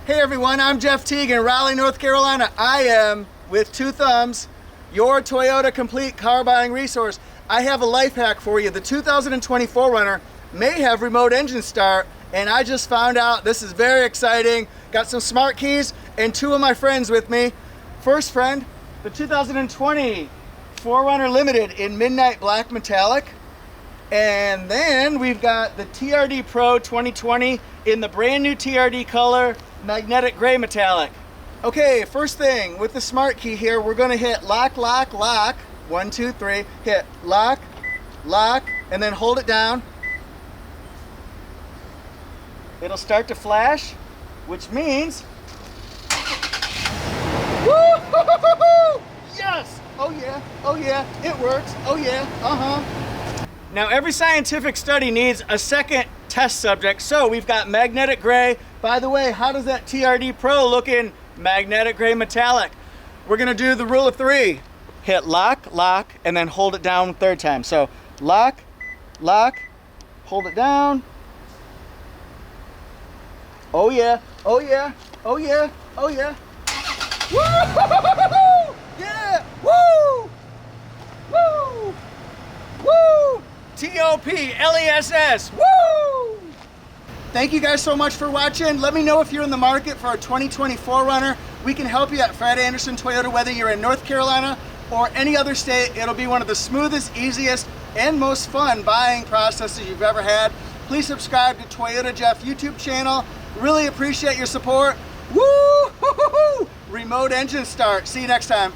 Hey everyone, I'm Jeff Teague in Raleigh, North Carolina. I am, with two thumbs, your Toyota complete car buying resource. I have a life hack for you. The 2020 4Runner may have remote engine start, and I just found out. This is very exciting. Got some smart keys and two of my friends with me. First friend, the 2020 4Runner Limited in Midnight Black Metallic. And then we've got the TRD Pro 2020 in the brand new TRD color, Magnetic Gray Metallic. Okay, first thing with the smart key here, we're gonna hit lock, lock, lock. 1, 2, 3, hit lock, lock, and then hold it down. It'll start to flash, which means, woo-hoo-hoo-hoo! Yes! Oh yeah, oh yeah, it works, oh yeah, uh-huh. Now every scientific study needs a second test subject, so we've got magnetic gray. By the way, how does that TRD Pro look in magnetic gray metallic? We're gonna do the rule of 3. Hit lock, lock, and then hold it down third time. So lock, lock, hold it down. Oh yeah, oh yeah, oh yeah, oh yeah. Woo! Yeah! Woo! Woo! Woo! TOP-LESS! Woo! Thank you guys so much for watching. Let me know if you're in the market for a 2020 4Runner. We can help you at Fred Anderson Toyota, whether you're in North Carolina or any other state. It'll be one of the smoothest, easiest, and most fun buying processes you've ever had. Please subscribe to Toyota Jeff YouTube channel. Really appreciate your support. Woo! Remote engine start. See you next time.